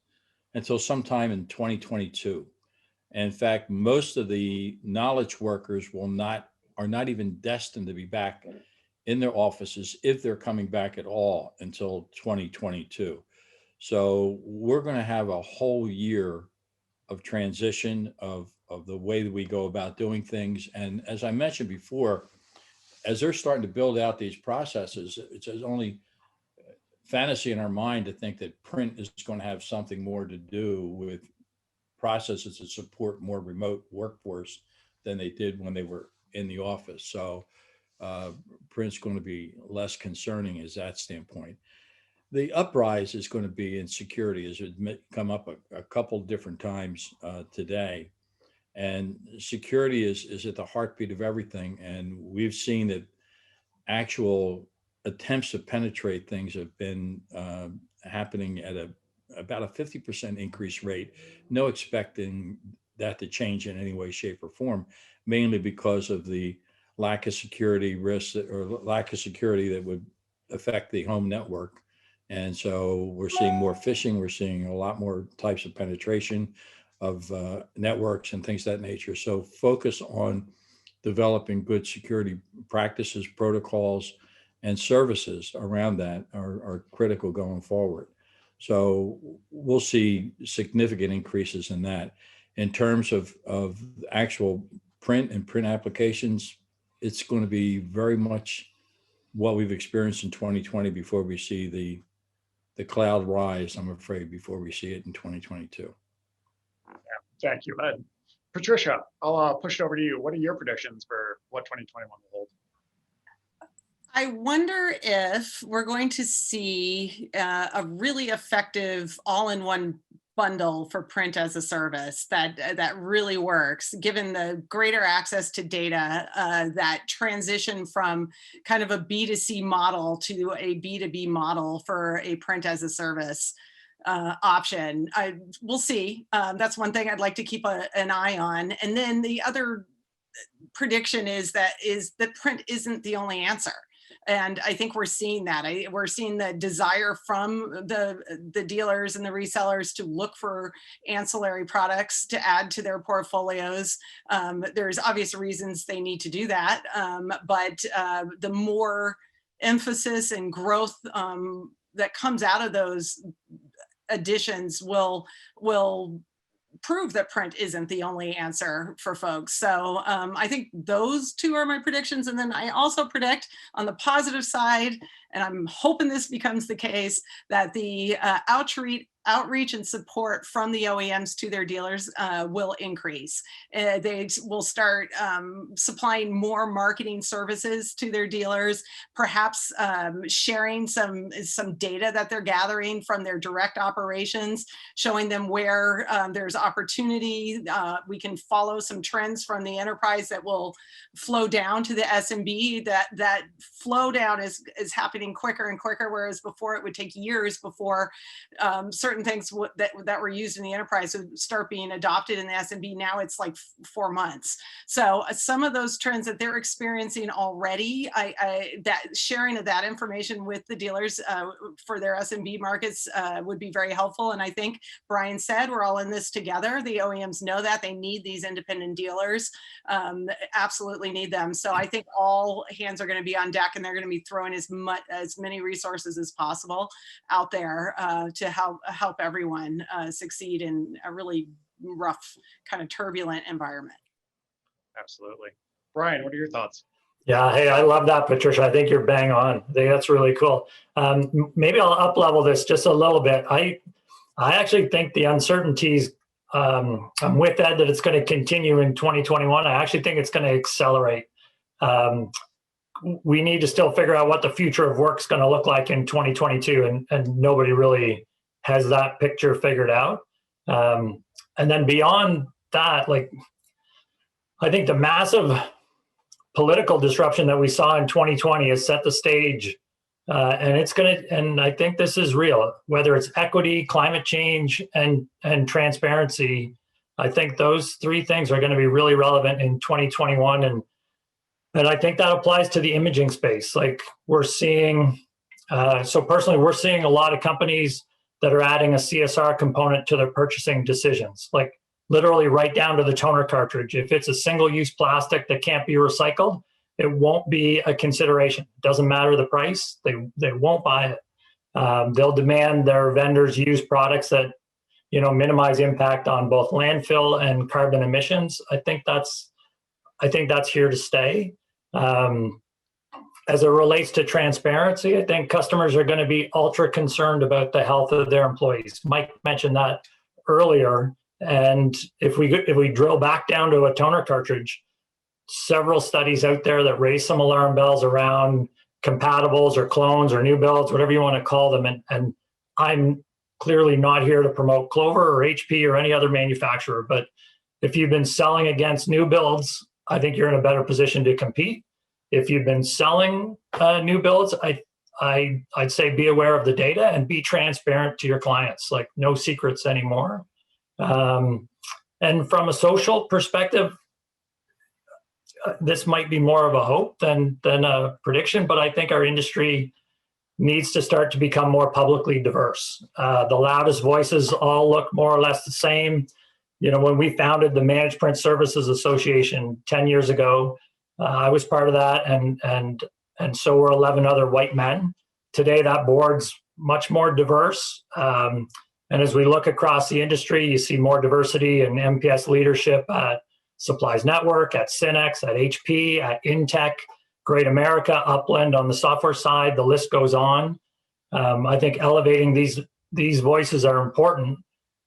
until sometime in 2022. And in fact, most of the knowledge workers are not even destined to be back in their offices, if they're coming back at all, until 2022. So we're going to have a whole year of transition of the way that we go about doing things. And as I mentioned before, as they're starting to build out these processes, it's only fantasy in our mind to think that print is going to have something more to do with processes that support more remote workforce than they did when they were in the office. So print's going to be less concerning as that standpoint. The uprise is going to be in security, as it come up a couple different times today. And security is at the heartbeat of everything. And we've seen that actual attempts to penetrate things have been happening at about a 50% increase rate. No expecting that to change in any way, shape, or form, mainly because of the lack of security risks or lack of security that would affect the home network. And so we're seeing more phishing. We're seeing a lot more types of penetration of networks and things of that nature. So focus on developing good security practices, protocols, and services around that are critical going forward. So we'll see significant increases in that. In terms of actual print and print applications, it's going to be very much what we've experienced in 2020 before we see the cloud rise, I'm afraid, before we see it in 2022. Thank you, Ed. Patricia, I'll push it over to you. What are your predictions for what 2021 will hold? I wonder if we're going to see a really effective all-in-one bundle for print as a service that really works, given the greater access to data, that transition from kind of a B2C model to a B2B model for a print as a service option. We'll see. That's one thing I'd like to keep an eye on. And then the other prediction is that print isn't the only answer. And I think we're seeing that. We're seeing the desire from the dealers and the resellers to look for ancillary products to add to their portfolios. There's obvious reasons they need to do that, but the more emphasis and growth that comes out of those additions will prove that print isn't the only answer for folks. So I think those two are my predictions. And then I also predict on the positive side, and I'm hoping this becomes the case, that the outreach and support from the OEMs to their dealers will increase. They will start supplying more marketing services to their dealers, perhaps sharing some data that they're gathering from their direct operations, showing them where there's opportunity. We can follow some trends from the enterprise that will flow down to the SMB. That flow down is happening quicker and quicker, whereas before it would take years before certain things that were used in the enterprise would start being adopted in the SMB. Now it's like 4 months. So some of those trends that they're experiencing already, that sharing of that information with the dealers for their SMB markets would be very helpful. And I think Brian said, we're all in this together. The OEMs know that they need these independent dealers, absolutely need them. So I think all hands are going to be on deck, and they're going to be throwing as many resources as possible out there to help everyone succeed in a really rough, kind of turbulent environment. Absolutely. Brian, what are your thoughts? Yeah, hey, I love that, Patricia. I think you're bang on. I think that's really cool. Maybe I'll up-level this just a little bit. I actually think the uncertainties, I'm with Ed that it's going to continue in 2021. I actually think it's going to accelerate. We need to still figure out what the future of work is going to look like in 2022, and nobody really has that picture figured out. And then beyond that, like, I think the massive political disruption that we saw in 2020 has set the stage, and I think this is real, whether it's equity, climate change, and transparency. I think those three things are going to be really relevant in 2021. And I think that applies to the imaging space. Like, we're seeing, so personally, we're seeing a lot of companies that are adding a CSR component to their purchasing decisions. Like, literally right down to the toner cartridge. If it's a single-use plastic that can't be recycled, it won't be a consideration. It doesn't matter the price, they won't buy it. They'll demand their vendors use products that minimize impact on both landfill and carbon emissions. I think that's here to stay. As it relates to transparency, I think customers are going to be ultra concerned about the health of their employees. Mike mentioned that earlier. And if we drill back down to a toner cartridge, several studies out there that raise some alarm bells around compatibles or clones or new builds, whatever you want to call them. And I'm clearly not here to promote Clover or HP or any other manufacturer, but if you've been selling against new builds, I think you're in a better position to compete. If you've been selling new builds, I'd say be aware of the data and be transparent to your clients, like no secrets anymore. And from a social perspective, this might be more of a hope than a prediction, but I think our industry needs to start to become more publicly diverse. The loudest voices all look more or less the same. When we founded the Managed Print Services Association 10 years ago, I was part of that, and so were 11 other white men. Today, that board's much more diverse. And as we look across the industry, you see more diversity in MPS leadership at Supplies Network, at Cinex, at HP, at Intech, Great America, Upland on the software side. The list goes on. I think elevating these voices are important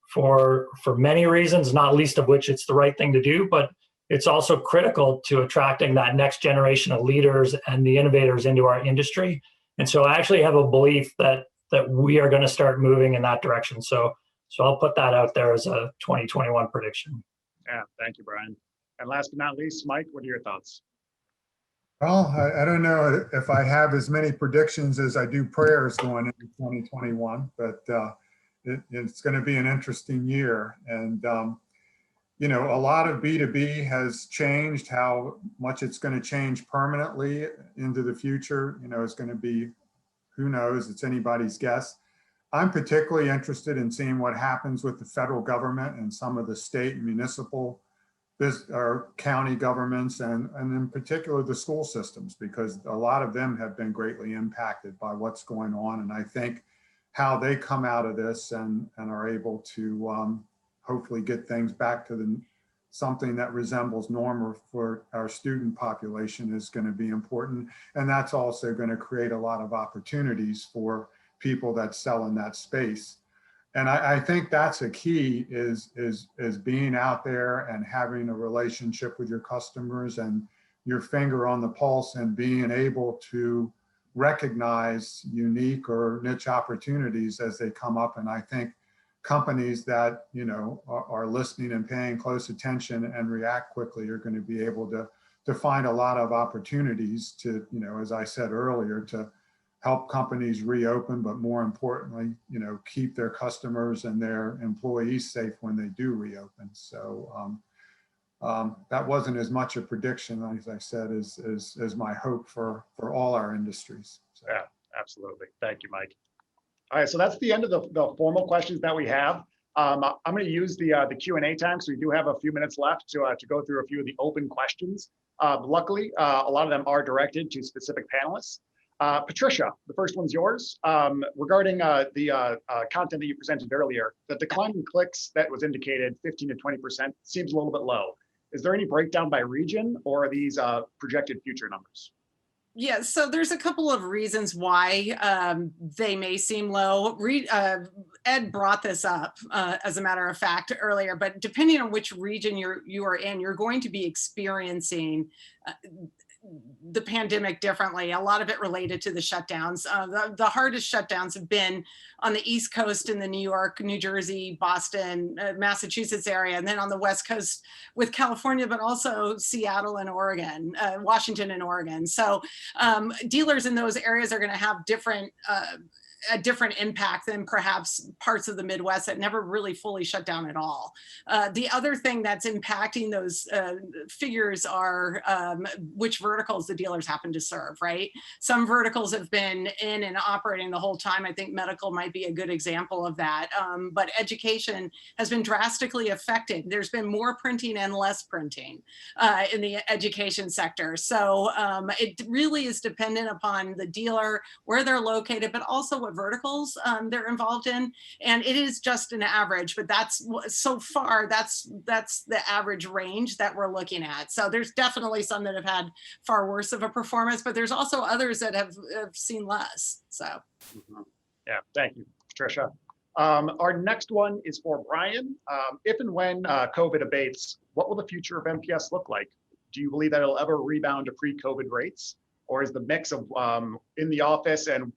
for many reasons, not least of which it's the right thing to do, but it's also critical to attracting that next generation of leaders and the innovators into our industry. And so I actually have a belief that we are going to start moving in that direction. So I'll put that out there as a 2021 prediction. Yeah, thank you, Brian. And last but not least, Mike, what are your thoughts? Well, I don't know if I have as many predictions as I do prayers going into 2021, but it's going to be an interesting year. And, a lot of B2B has changed. How much it's going to change permanently into the future, is going to be, who knows, it's anybody's guess. I'm particularly interested in seeing what happens with the federal government and some of the state and municipal or county governments, and in particular the school systems, because a lot of them have been greatly impacted by what's going on. And I think how they come out of this and are able to hopefully get things back to something that resembles normal for our student population is going to be important. And that's also going to create a lot of opportunities for people that sell in that space. And I think that's a key is being out there and having a relationship with your customers and your finger on the pulse and being able to recognize unique or niche opportunities as they come up. And I think companies that, are listening and paying close attention and react quickly are going to be able to find a lot of opportunities to, as I said earlier, to help companies reopen, but more importantly, keep their customers and their employees safe when they do reopen. So that wasn't as much a prediction, as I said, as my hope for all our industries. So. Yeah, absolutely. Thank you, Mike. All right, so that's the end of the formal questions that we have. I'm going to use the Q&A time, so we do have a few minutes left to go through a few of the open questions. Luckily, a lot of them are directed to specific panelists. Patricia, the first one's yours. Regarding the content that you presented earlier, the decline in clicks that was indicated 15 to 20% seems a little bit low. Is there any breakdown by region, or are these projected future numbers? Yeah, so there's a couple of reasons why they may seem low. Ed brought this up, as a matter of fact, earlier, but depending on which region you are in, you're going to be experiencing the pandemic differently. A lot of it related to the shutdowns. The hardest shutdowns have been on the East Coast in the New York, New Jersey, Boston, Massachusetts area, and then on the West Coast with California, but also Seattle and Oregon, Washington and Oregon. So dealers in those areas are going to have different a different impact than perhaps parts of the Midwest that never really fully shut down at all. The other thing that's impacting those figures are which verticals the dealers happen to serve, right? Some verticals have been in and operating the whole time. I think medical might be a good example of that. But education has been drastically affected. There's been more printing and less printing in the education sector. So it really is dependent upon the dealer, where they're located, but also what verticals they're involved in. And it is just an average, but that's so far, that's the average range that we're looking at. So there's definitely some that have had far worse of a performance, but there's also others that have seen less. So. Yeah, thank you, Patricia. Our next one is for Brian. If and when COVID abates, what will the future of MPS look like? Do you believe that it'll ever rebound to pre-COVID rates? Or is the mix of in the office and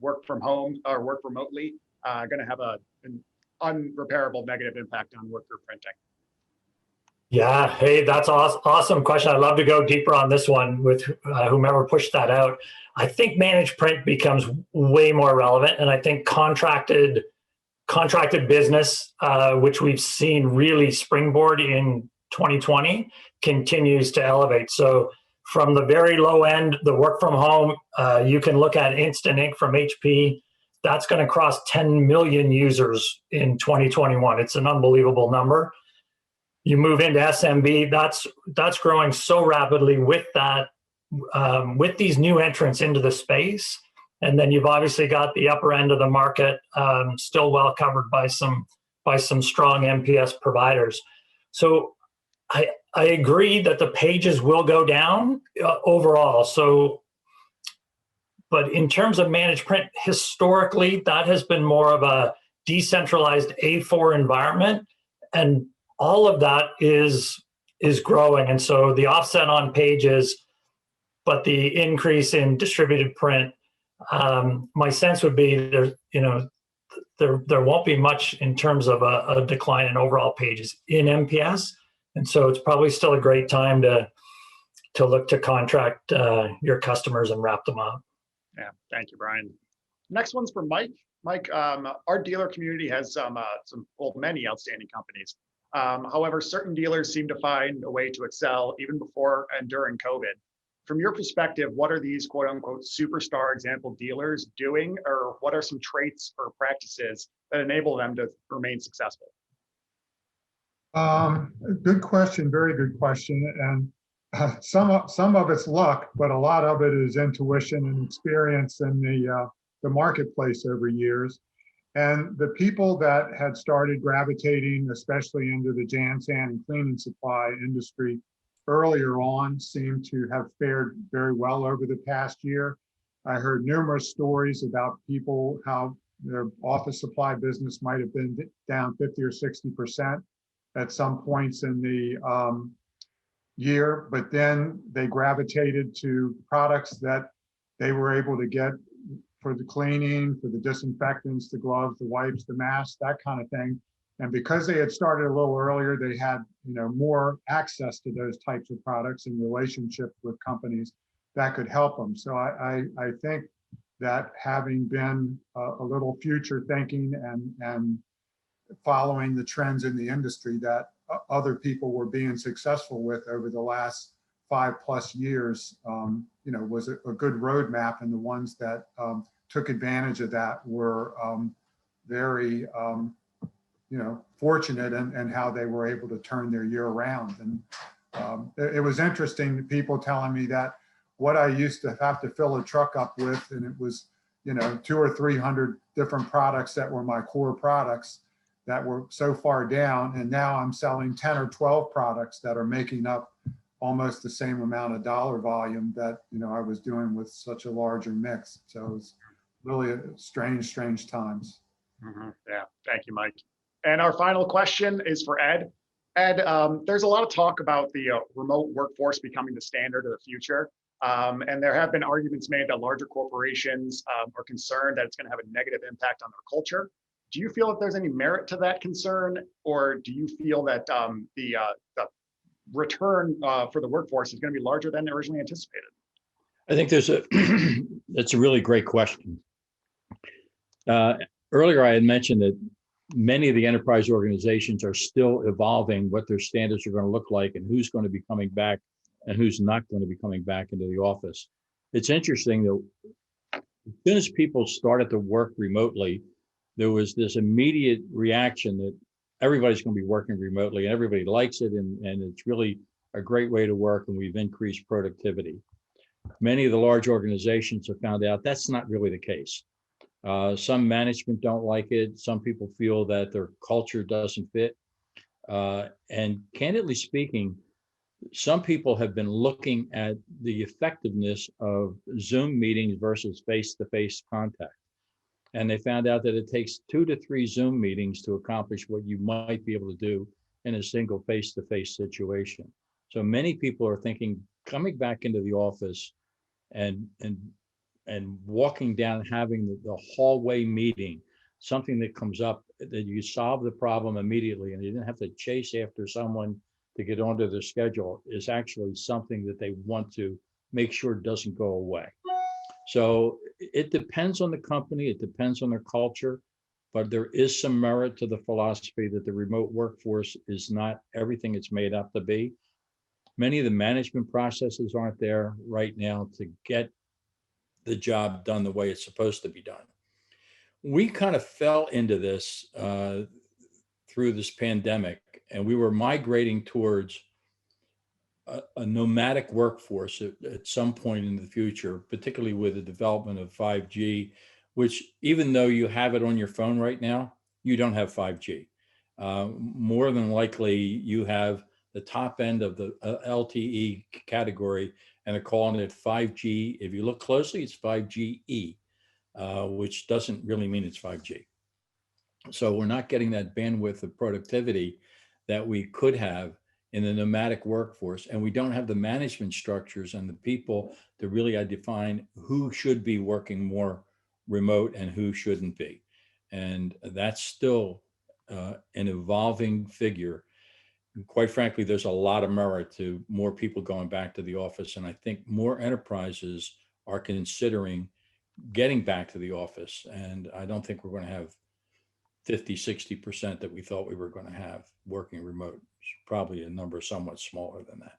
work from home or work remotely going to have an unrepairable negative impact on worker printing? Yeah, hey, that's awesome question. I'd love to go deeper on this one with whomever pushed that out. I think managed print becomes way more relevant, and I think contracted business, which we've seen really springboard in 2020, continues to elevate. So from the very low end, the work from home, you can look at Instant Ink from HP. That's going to cross 10 million users in 2021. It's an unbelievable number. You move into SMB, that's growing so rapidly with that, with these new entrants into the space. And then you've obviously got the upper end of the market still well covered by some strong MPS providers. So I agree that the pages will go down overall. So, but in terms of managed print, historically, that has been more of a decentralized A4 environment, and all of that is growing. And so the offset on pages, but the increase in distributed print, my sense would be there won't be much in terms of a decline in overall pages in MPS. And so it's probably still a great time to look to contract your customers and wrap them up. Yeah, thank you, Brian. Next one's for Mike. Mike, our dealer community has many outstanding companies. However, certain dealers seem to find a way to excel even before and during COVID. From your perspective, what are these quote unquote superstar example dealers doing, or what are some traits or practices that enable them to remain successful? Good question, very good question. And some of it's luck, but a lot of it is intuition and experience in the marketplace over years. And the people that had started gravitating, especially into the jan, sand, and cleaning supply industry earlier on, seem to have fared very well over the past year. I heard numerous stories about people, how their office supply business might have been down 50 or 60% at some points in the year, but then they gravitated to products that they were able to get for the cleaning, for the disinfectants, the gloves, the wipes, the masks, that kind of thing. And because they had started a little earlier, they had more access to those types of products and relationships with companies that could help them. So I think that having been a little future thinking and following the trends in the industry that other people were being successful with over the last 5+ years, was a good roadmap. And the ones that took advantage of that were very, fortunate in how they were able to turn their year around. And it was interesting, people telling me that what I used to have to fill a truck up with, and it was, 200 or 300 different products that were my core products that were so far down. And now I'm selling 10 or 12 products that are making up almost the same amount of dollar volume that, I was doing with such a larger mix. So it was really strange times. Mm-hmm. Yeah, thank you, Mike. And our final question is for Ed. Ed, there's a lot of talk about the remote workforce becoming the standard of the future. And there have been arguments made that larger corporations are concerned that it's going to have a negative impact on their culture. Do you feel that there's any merit to that concern, or do you feel that the return for the workforce is going to be larger than originally anticipated? I think that's a really great question. Earlier, I had mentioned that many of the enterprise organizations are still evolving what their standards are going to look like and who's going to be coming back and who's not going to be coming back into the office. It's interesting that as soon as people started to work remotely, there was this immediate reaction that everybody's going to be working remotely and everybody likes it, and it's really a great way to work, and we've increased productivity. Many of the large organizations have found out that's not really the case. Some management don't like it. Some people feel that their culture doesn't fit. And candidly speaking, some people have been looking at the effectiveness of Zoom meetings versus face-to-face contact. And they found out that it takes 2 to 3 Zoom meetings to accomplish what you might be able to do in a single face-to-face situation. So many people are thinking coming back into the office and walking down, having the hallway meeting, something that comes up that you solve the problem immediately and you didn't have to chase after someone to get onto their schedule, is actually something that they want to make sure doesn't go away. So it depends on the company, it depends on their culture, but there is some merit to the philosophy that the remote workforce is not everything it's made up to be. Many of the management processes aren't there right now to get the job done the way it's supposed to be done. We kind of fell into this through this pandemic, and we were migrating towards a nomadic workforce at some point in the future, particularly with the development of 5G, which even though you have it on your phone right now, you don't have 5G. More than likely, you have the top end of the LTE category, and they're calling it 5G. If you look closely, it's 5GE, which doesn't really mean it's 5G. So we're not getting that bandwidth of productivity that we could have in the nomadic workforce, and we don't have the management structures and the people to really define who should be working more remote and who shouldn't be. And that's still an evolving figure. And quite frankly, there's a lot of merit to more people going back to the office, and I think more enterprises are considering getting back to the office. And I don't think we're going to have 50, 60% that we thought we were going to have working remote. Probably a number somewhat smaller than that.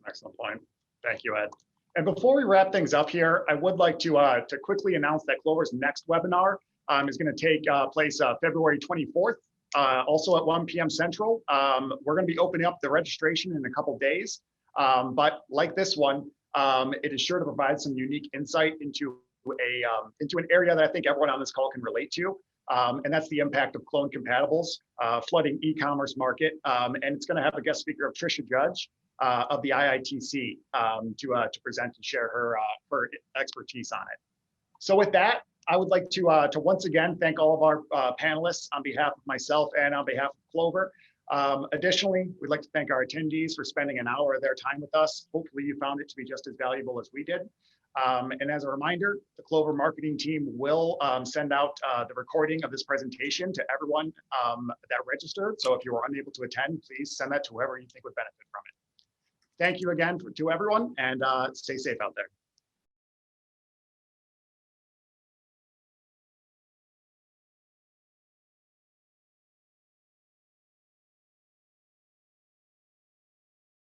That's an excellent point. Thank you, Ed. And before we wrap things up here, I would like to quickly announce that Clover's next webinar is going to take place February 24th, also at 1 p.m. Central. We're going to be opening up the registration in a couple days. But like this one, it is sure to provide some unique insight into an area that I think everyone on this call can relate to. And that's the impact of clone compatibles flooding e-commerce market. And it's going to have a guest speaker of Patricia Judge of the IITC to present and share her expertise on it. So with that, I would like to once again thank all of our panelists on behalf of myself and on behalf of Clover. Additionally, we'd like to thank our attendees for spending an hour of their time with us. Hopefully you found it to be just as valuable as we did. And as a reminder, the Clover marketing team will send out the recording of this presentation to everyone that registered. So if you were unable to attend, please send that to whoever you think would benefit from it. Thank you again to everyone, and stay safe out there.